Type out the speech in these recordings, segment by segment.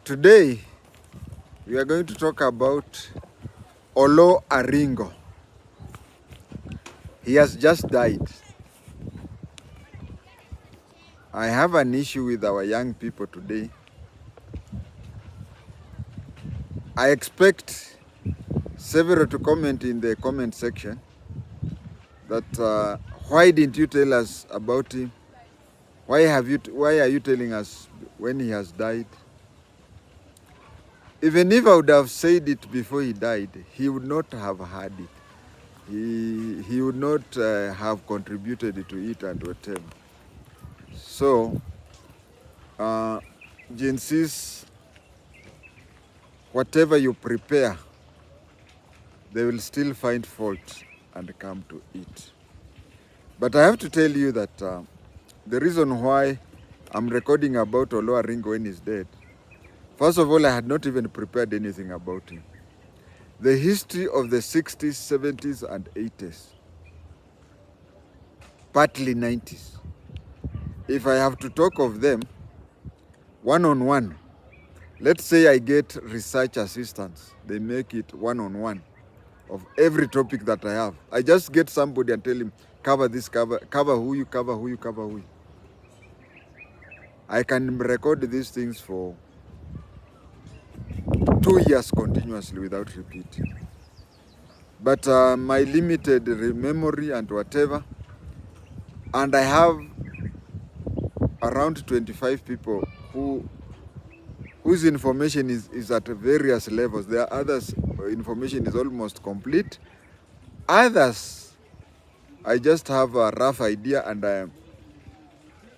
Today, we are going to talk about Oloo Aringo. He has just died. I have an issue with our young people today. I expect several to comment in the comment section that why didn't you tell us about him? Why are you telling us when he has died? Even if I would have said it before he died, he would not have had it. He would not have contributed to it and whatever. So, Gen Zs, whatever you prepare, they will still find fault and come to it. But I have to tell you that the reason why I'm recording about Oloo Aringo when he's dead, first of all, I had not even prepared anything about him. The history of the 60s, 70s, and 80s, partly 90s. If I have to talk of them one-on-one, let's say I get research assistants, they make it one-on-one of every topic that I have. I just get somebody and tell him, cover this, cover who you, cover who you, cover who you. I can record these things for 2 years continuously without repeating. But my limited memory and whatever, and I have around 25 people whose information is at various levels. There are others, information is almost complete. Others, I just have a rough idea and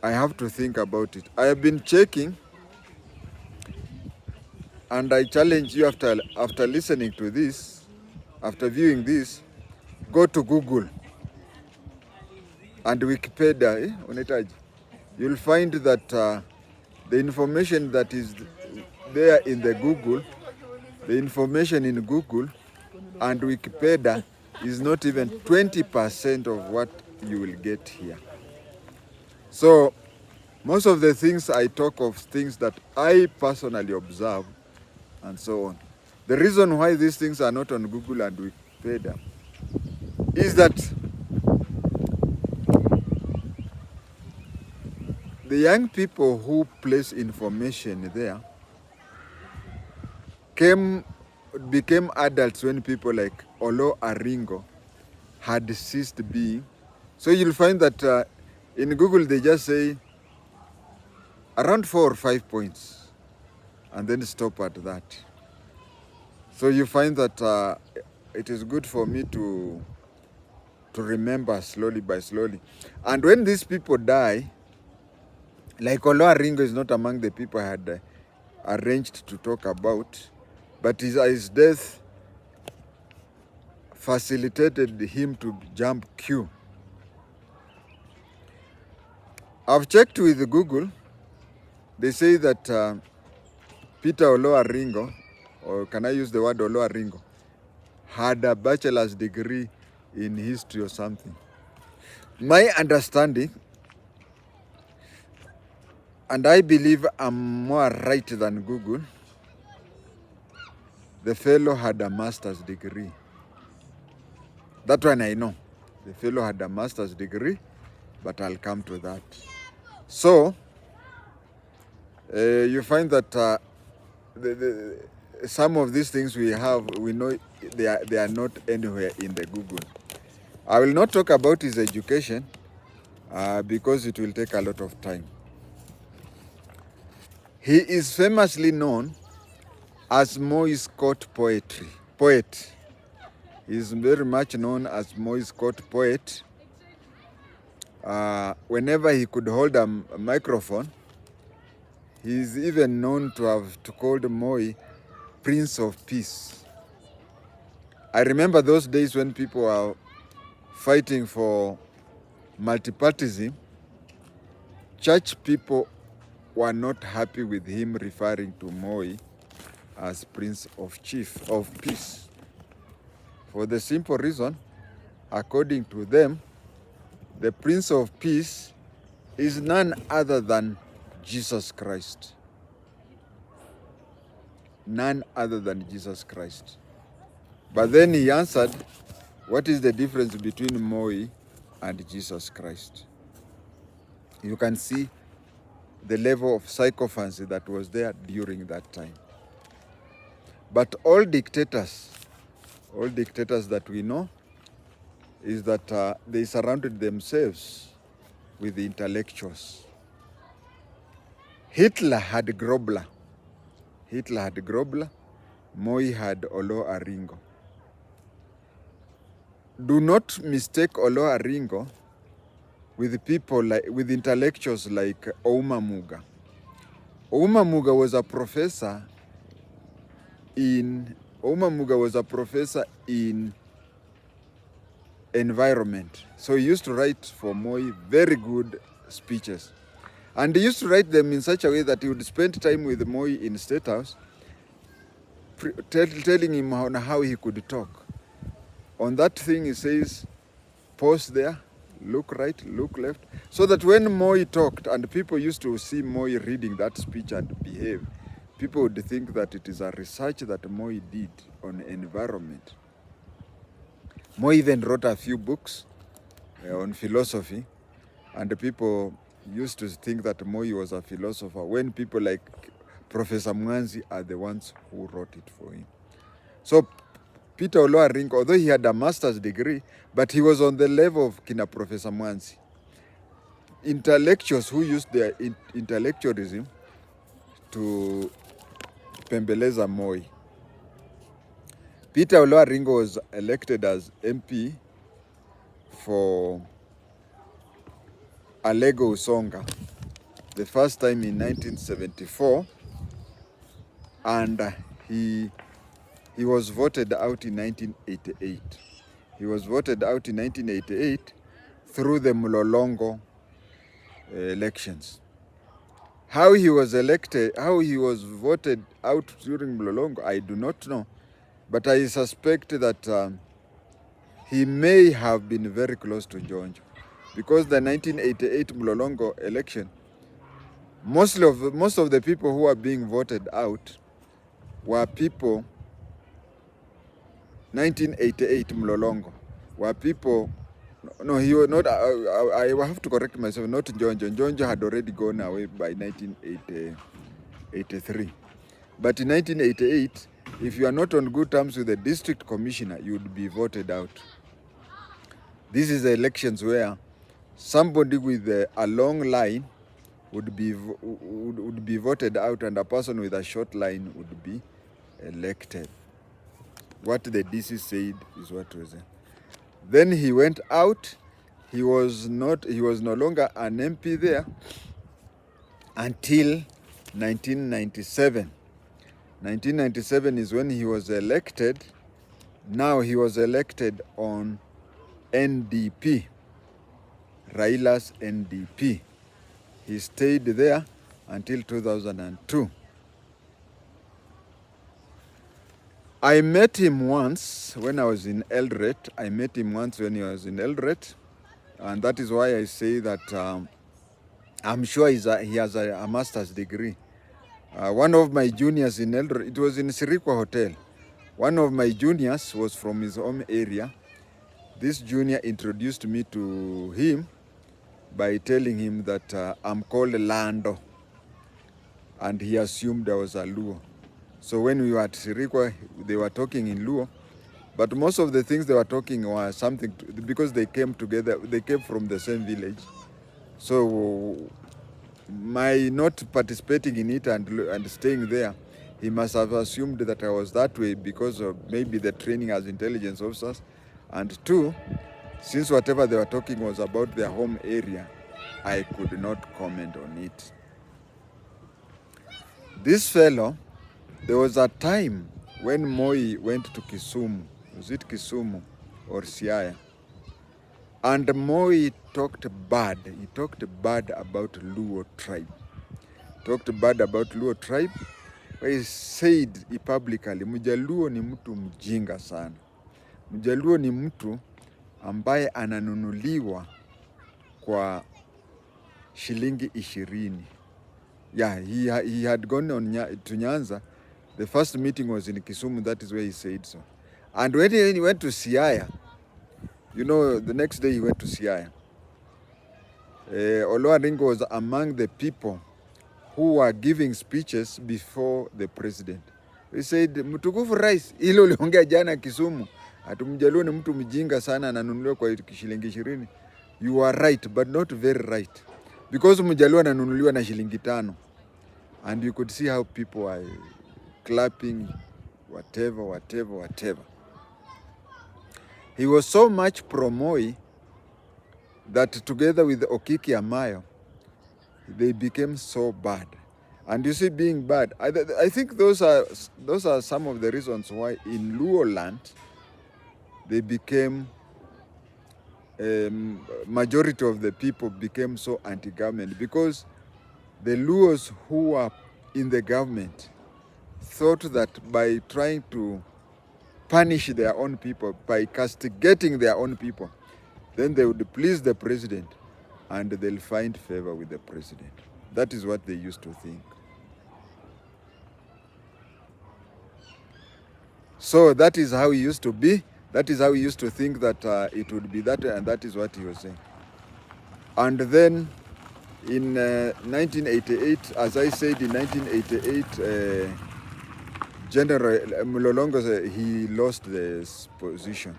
I have to think about it. I have been checking, and I challenge you after listening to this, after viewing this, go to Google and Wikipedia, unahitaji. You'll find that the information that is there in the Google, the information in Google and Wikipedia is not even 20% of what you will get here. So most of the things I talk of, things that I personally observe and so on. The reason why these things are not on Google and Wikipedia is that the young people who place information there became adults when people like Oloo Aringo had ceased being. So you'll find that in Google they just say around 4 or 5 points and then stop at that. So you find that it is good for me to remember slowly by slowly. And when these people die, like Oloo Aringo is not among the people I had arranged to talk about, but his death facilitated him to jump queue. I've checked with Google. They say that Peter Oloo Aringo, or can I use the word Oloo Aringo, had a bachelor's degree in history or something. My understanding, and I believe I'm more right than Google, the fellow had a master's degree. That one I know. The fellow had a master's degree, but I'll come to that. So, you find that some of these things we know they are not anywhere in the Google. I will not talk about his education because it will take a lot of time. He is famously known as MOI's court poet. He is very much known as MOI's court poet. Whenever he could hold a microphone, he is even known to have called MOI Prince of Peace. I remember those days when people were fighting for multipartyism. Church people were not happy with him referring to MOI as Prince of Peace. For the simple reason, according to them, the Prince of Peace is none other than Jesus Christ. none other than Jesus Christ. But then he answered, what is the difference between Moi and Jesus Christ? You can see the level of sycophancy that was there during that time. But all dictators that we know is that they surrounded themselves with the intellectuals. Hitler had Grobler. Moi had Oloo Aringo. Do not mistake Oloo Aringo with people with intellectuals like Ouma Muga. Ouma Muga was a professor in environment. So he used to write for Moi very good speeches. And he used to write them in such a way that he would spend time with Moi in State House, telling him on how he could talk. On that thing he says, pause there, look right, look left. So that when Moi talked and people used to see Moi reading that speech and behave, people would think that it is a research that Moi did on environment. Moi even wrote a few books on philosophy, and the people used to think that Moi was a philosopher when people like Professor Mwanzi are the ones who wrote it for him. So Peter Oloo Aringo, although he had a master's degree, but he was on the level of Kina Professor Mwanzi. Intellectuals who used their intellectualism to pembeleza Moi. Peter Oloo Aringo was elected as MP for Alego Usonga the first time in 1974, and he was voted out in 1988. He was voted out in 1988 through the Mlolongo elections. How he was voted out during Mlolongo, I do not know, but I suspect that he may have been very close to Njonjo, because the 1988 Mlolongo election, most of the people who were being voted out were people. 1988 Mlolongo were people. No, he was not. I have to correct myself. Not Njonjo. Njonjo had already gone away by 1983. But in 1988, if you are not on good terms with the district commissioner, you would be voted out. This is the elections where somebody with a long line would be voted out, and a person with a short line would be elected. What the DC said is what was it. Then he went out. He was no longer an MP there until 1997. 1997 is when he was elected. Now he was elected on NDP, Raila's NDP. He stayed there until 2002. I met him once when I was in Eldoret. And that is why I say that I'm sure he has a master's degree. One of my juniors in Eldoret, it was in Sirikwa Hotel. One of my juniors was from his home area. This junior introduced me to him by telling him that I'm called Lando, and he assumed I was a Luo. So when we were at Sirikwa, they were talking in Luo, but most of the things they were talking were something because they came together, they came from the same village. So my not participating in it and staying there, he must have assumed that I was that way because of maybe the training as intelligence officers. And two, since whatever they were talking was about their home area, I could not comment on it. This fellow, there was a time when Moi went to Kisumu. Was it Kisumu or Siaya? And Moi talked bad. He talked bad about Luo tribe. He said publicly, Mjaluo ni mtu mjinga sana. Mjaluo ni mtu ambaye ananunuliwa kwa shilingi 20. Yeah, he had gone on to Nyanza The first meeting was in Kisumu, that is where he said so. And when he went to Siaya, you know, the next day he went to Siaya. Oloo Aringo was among the people who were giving speeches before the president. He said, mtukufu rais, hilo uliongea jana Kisumu, atumjaluo ni mtu mjinga sana ananunuliwa kwa shilingi 20. You are right, but not very right. Because mjaluo ananunuliwa na shilingi 5. And you could see how people are clapping, whatever. He was so much pro-Moi that together with Okiki Amayo, they became so bad. And you see, being bad, I think those are some of the reasons why in Luoland they became, majority of the people became so anti-government, because the Luos who were in the government thought that by trying to punish their own people, by castigating their own people, then they would please the president and they'll find favor with the president. That is what they used to think. So that is how he used to be. That is how he used to think that it would be that, and that is what he was saying. And then in 1988, as I said, in 1988, General Mlolongo, he lost this position.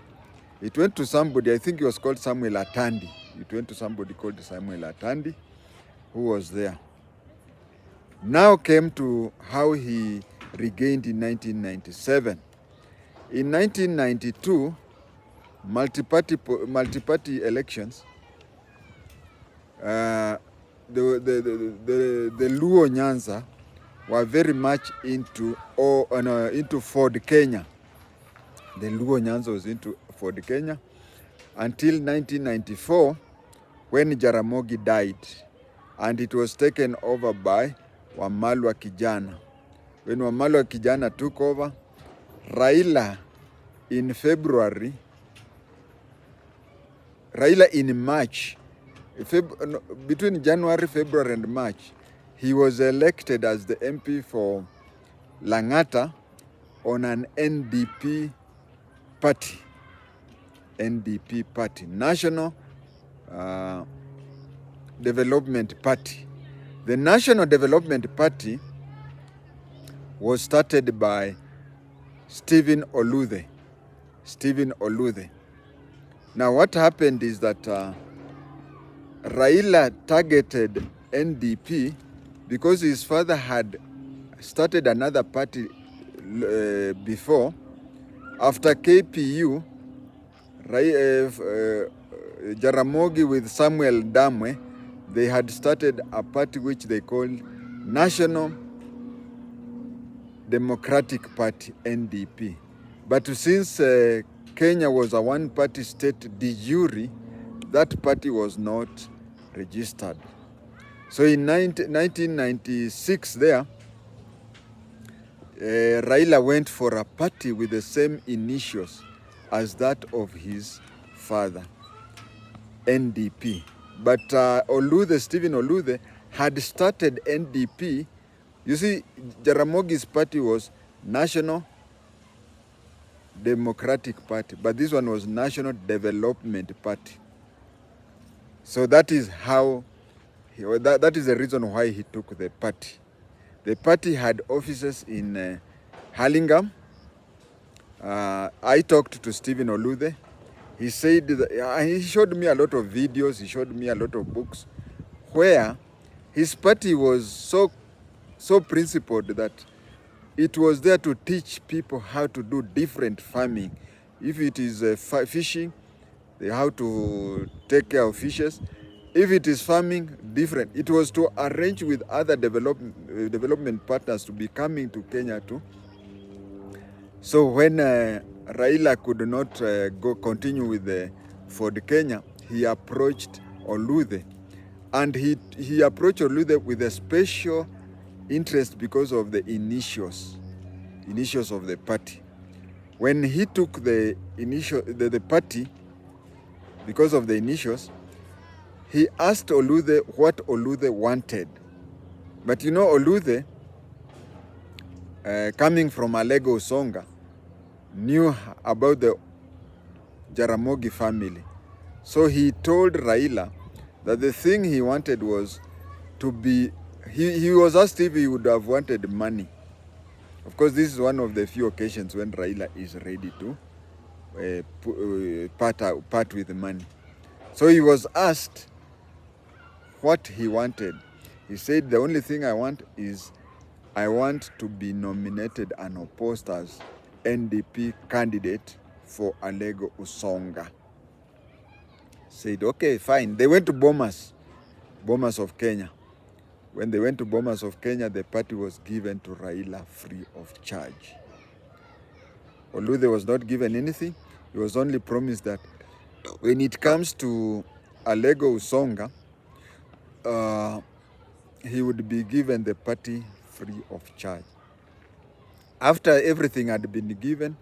It went to somebody, I think he was called Samuel Atandi. It went to somebody called Samuel Atandi, who was there. Now came to how he regained in 1997. In 1992, multi-party elections, the Luo Nyanza were very much into Ford Kenya. The Luo Nyanza was into Ford Kenya until 1994, when Jaramogi died, and it was taken over by Wamalwa Kijana. When Wamalwa Kijana took over, Raila in February, Raila in March, between January, February and March, he was elected as the MP for Langata on an NDP party. NDP party, National Development Party. The National Development Party was started by Stephen Oloo. Now what happened is that Raila targeted NDP because his father had started another party before. After KPU, Jaramogi with Samuel Damwe, they had started a party which they called National Democratic Party, NDP. But since Kenya was a one-party state de jure, that party was not registered. So in 1996 there, Raila went for a party with the same initials as that of his father, NDP. But Stephen Oloo had started NDP. You see, Jaramogi's party was National Democratic Party, but this one was National Development Party. So that is how, that is the reason why he took the party. The party had offices in Hurlingham. I talked to Stephen Oloo. He said that, he showed me a lot of videos, he showed me a lot of books, where his party was so principled that it was there to teach people how to do different farming. If it is fishing, how to take care of fishes. If it is farming, different. It was to arrange with other development partners to be coming to Kenya too. So when Raila could not continue with the Ford Kenya, he approached Oloo, and he approached Oloo with a special interest because of the initials of the party. When he took the party, because of the initials, he asked Oloo what Oloo wanted. But you know, Oloo coming from Alego Usonga, knew about the Jaramogi family. So he told Raila that the thing he wanted was to be, he was asked if he would have wanted money. Of course, this is one of the few occasions when Raila is ready to part with money. So he was asked what he wanted. He said, the only thing I want is I want to be nominated and opposed as NDP candidate for Alego Usonga. Said, okay, fine. They went to Bomas of Kenya. When they went to Bomas of Kenya, the party was given to Raila free of charge. Oloo was not given anything. He was only promised that when it comes to Alego Usonga, he would be given the party free of charge. After everything had been given,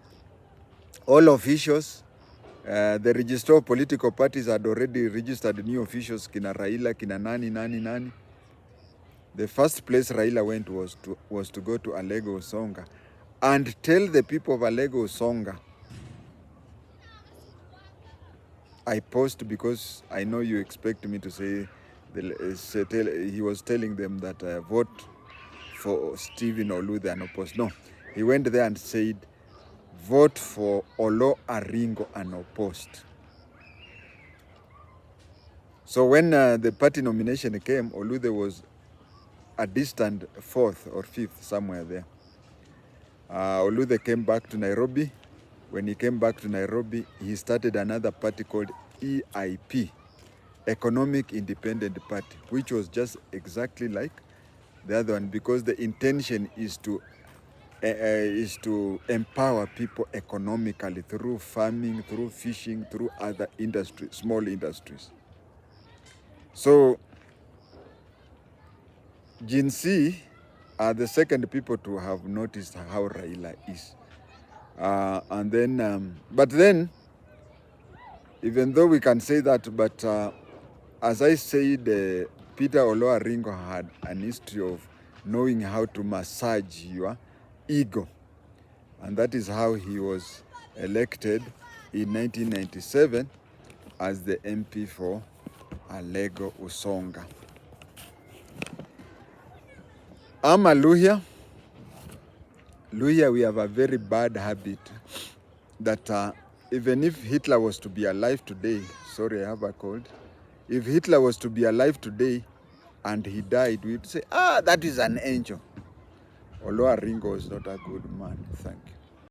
all officials, the registrar of political parties had already registered new officials, kina Raila, kina nani. The first place Raila went was to go to Alego Usonga and tell the people of Alego Usonga, I post because I know you expect me to say, he was telling them that vote for Stephen Oloo and opposed. No, he went there and said, vote for Oloo Aringo and opposed. So when the party nomination came, Oloo was a distant fourth or fifth, somewhere there. Oloo came back to Nairobi. When he came back to Nairobi, he started another party called EIP, Economic Independent Party, which was just exactly like the other one, because the intention is to empower people economically through farming, through fishing, through other industries, small industries. So Gen Z are the second people to have noticed how Raila is. And then, but then, even though we can say that, but as I said, Peter Oloo Aringo had an history of knowing how to massage your ego. And that is how he was elected in 1997 as the MP for Alego Usonga. I'm a Luhya. Luhya, we have a very bad habit that even if Hitler was to be alive today, sorry, I have a cold. If Hitler was to be alive today and he died, we'd say, that is an angel. Oloo Aringo is not a good man. Thank you.